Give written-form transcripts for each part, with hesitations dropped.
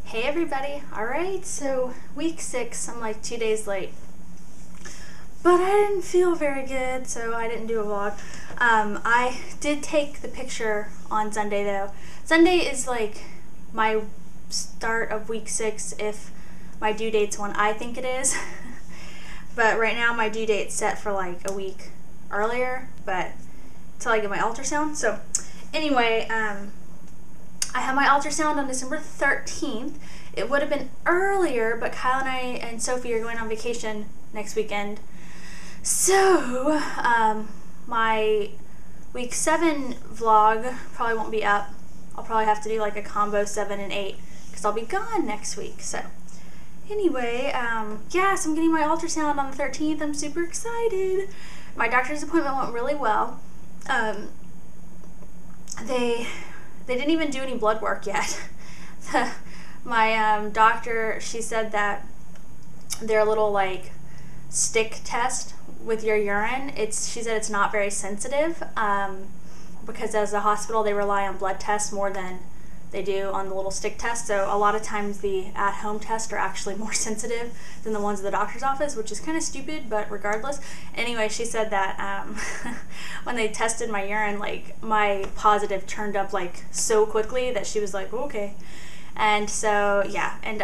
Hey everybody, alright, so week 6, I'm like 2 days late. But I didn't feel very good, so I didn't do a vlog. I did take the picture on Sunday though. Sunday is like my start of week 6 if my due date's when I think it is. But right now my due date's set for like a week earlier, but until I get my ultrasound. So anyway, I had my ultrasound on December 13th. It would have been earlier, but Kyle and I and Sophie are going on vacation next weekend. So, my week 7 vlog probably won't be up. I'll probably have to do like a combo 7 and 8 because I'll be gone next week. So, anyway, yeah, so I'm getting my ultrasound on the 13th. I'm super excited. My doctor's appointment went really well. They didn't even do any blood work yet. My doctor, she said that their little like stick test with your urine, she said it's not very sensitive because as a hospital they rely on blood tests more than they do on the little stick test. So a lot of times the at-home tests are actually more sensitive than the ones at the doctor's office, which is kind of stupid, but regardless. Anyway, she said that when they tested my urine, like my positive turned up like so quickly that she was like, okay. And so, yeah, and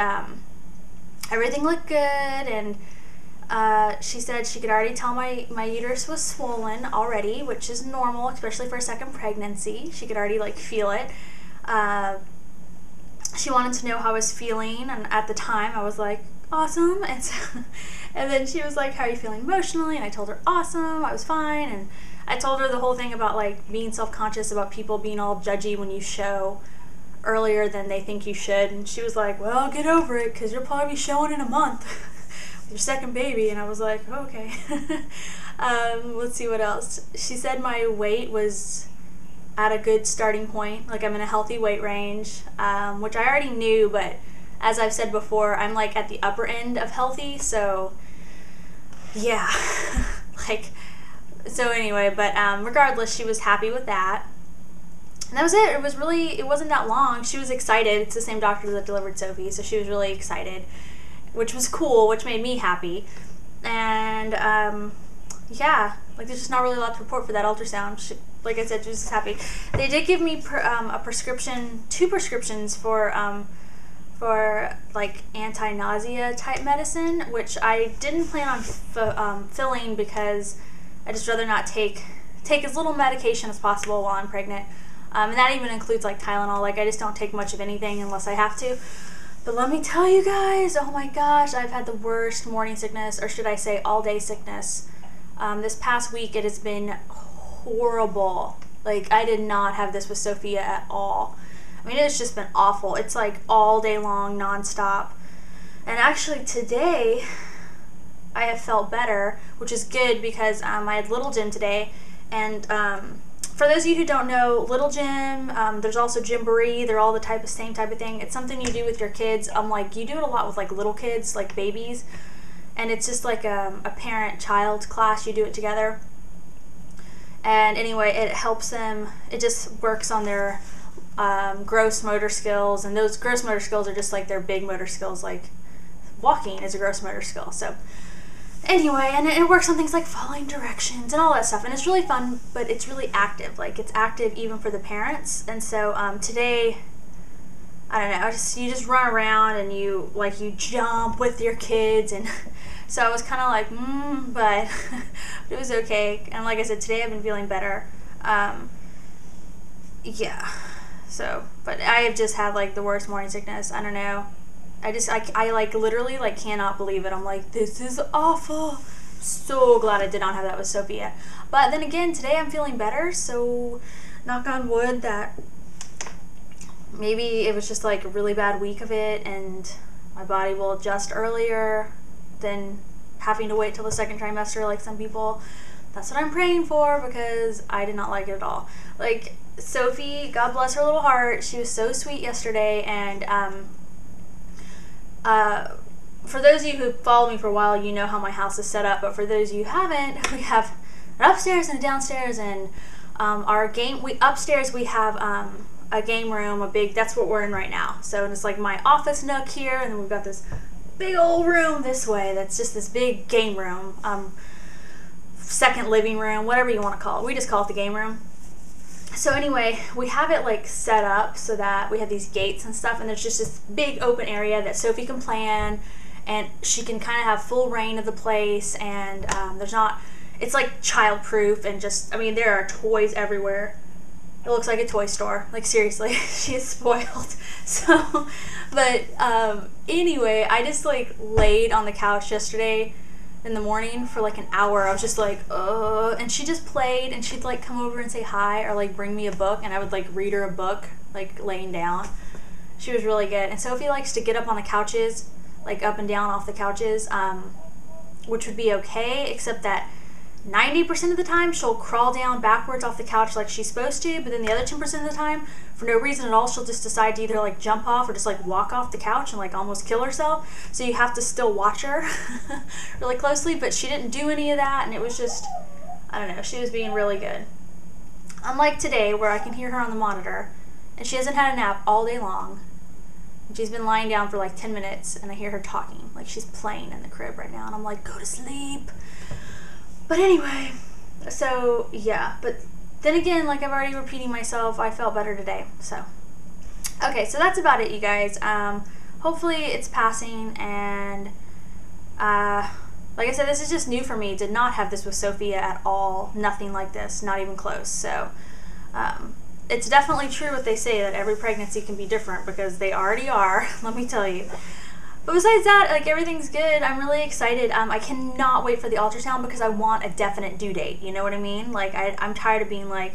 everything looked good, and she said she could already tell my uterus was swollen already, which is normal, especially for a second pregnancy. She could already like feel it. She wanted to know how I was feeling, and at the time I was like, awesome. And so, and then she was like, how are you feeling emotionally? And I told her, awesome, I was fine. And I told her the whole thing about like being self-conscious about people being all judgy when you show earlier than they think you should. And she was like, well, get over it because you'll probably be showing in a month with your second baby. And I was like, okay. Let's see what else. She said my weight was at a good starting point, like I'm in a healthy weight range, which I already knew, but as I've said before, I'm like at the upper end of healthy, so yeah. Like, so anyway, but regardless, she was happy with that, and that was it. It wasn't that long. She was excited. It's the same doctor that delivered Sophie, so she was really excited, which was cool, which made me happy. And yeah, like there's just not really a lot to report for that ultrasound. Like I said, she was just happy. They did give me a prescription, 2 prescriptions for like anti-nausea type medicine, which I didn't plan on filling because I just rather not take as little medication as possible while I'm pregnant. And that even includes like Tylenol. Like I just don't take much of anything unless I have to. But let me tell you guys, oh my gosh, I've had the worst morning sickness, or should I say all day sickness. This past week it has been horrible. Like I did not have this with Sophia at all. I mean, it's just been awful. It's like all day long, nonstop. And actually today I have felt better, which is good because I had Little Gym today. And for those of you who don't know, Little Gym, there's also Gymboree. They're all the same type of thing. It's something you do with your kids. Like you do it a lot with like little kids, like babies. And it's just like a parent-child class. You do it together. And anyway, it helps them, it just works on their gross motor skills, and those gross motor skills are just like their big motor skills, like walking is a gross motor skill. So anyway, and it works on things like following directions and all that stuff, and it's really fun, but it's really active. Like it's active even for the parents. And so today, I don't know, you just run around and you jump with your kids, and so I was kind of like, but it was okay. And like I said, today I've been feeling better. Yeah. So, but I have just had like the worst morning sickness. I don't know. I like literally like cannot believe it. I'm like, this is awful. So glad I did not have that with Sophia. But then again, today I'm feeling better. So knock on wood that maybe it was just like a really bad week of it, and my body will adjust earlier than having to wait till the second trimester like some people. That's what I'm praying for, because I did not like it at all. Like Sophie, God bless her little heart, she was so sweet yesterday. And for those of you who follow me for a while, you know how my house is set up, but for those of you who haven't, we have an upstairs and a downstairs, and upstairs we have a game room, that's what we're in right now. So it's like my office nook here, and then we've got this big old room this way that's just this big game room, second living room, whatever you want to call it. We just call it the game room. So anyway, we have it like set up so that we have these gates and stuff, and there's just this big open area that Sophie can play in, and she can kind of have full reign of the place, and it's like child-proof, and just, I mean, there are toys everywhere. It looks like a toy store. Like, seriously, she is spoiled. So, but anyway, I just like laid on the couch yesterday in the morning for like an hour. I was just like, and she just played, and she'd like come over and say hi, or like bring me a book, and I would like read her a book, like laying down. She was really good. And Sophie likes to get up on the couches, like up and down off the couches, which would be okay, except that 90% of the time she'll crawl down backwards off the couch like she's supposed to, but then the other 10% of the time, for no reason at all, she'll just decide to either like jump off or just like walk off the couch and like almost kill herself. So you have to still watch her really closely, but she didn't do any of that, and it was just, I don't know, she was being really good. Unlike today, where I can hear her on the monitor, and she hasn't had a nap all day long. She's been lying down for like 10 minutes, and I hear her talking like she's playing in the crib right now, and I'm like, go to sleep. But anyway, so yeah, but then again, like I'm already repeating myself, I felt better today. So okay, so that's about it, you guys. Hopefully it's passing, and like I said, this is just new for me. Did not have this with Sophia at all. Nothing like this, not even close. So it's definitely true what they say, that every pregnancy can be different, because they already are, let me tell you. But besides that, like, everything's good. I'm really excited. I cannot wait for the ultrasound, because I want a definite due date. You know what I mean? Like, I'm tired of being like,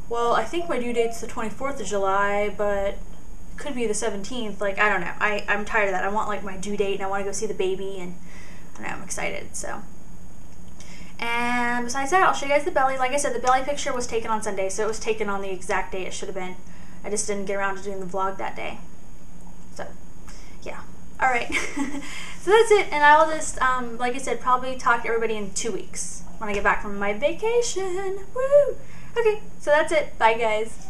well, I think my due date's the 24th of July, but it could be the 17th. Like, I don't know. I'm tired of that. I want, like, my due date, and I want to go see the baby, and I don't know, I'm excited, so. And besides that, I'll show you guys the belly. Like I said, the belly picture was taken on Sunday, so it was taken on the exact day it should have been. I just didn't get around to doing the vlog that day. So, yeah. Alright, so that's it, and I'll just, like I said, probably talk to everybody in 2 weeks when I get back from my vacation. Woo! Okay, so that's it. Bye, guys.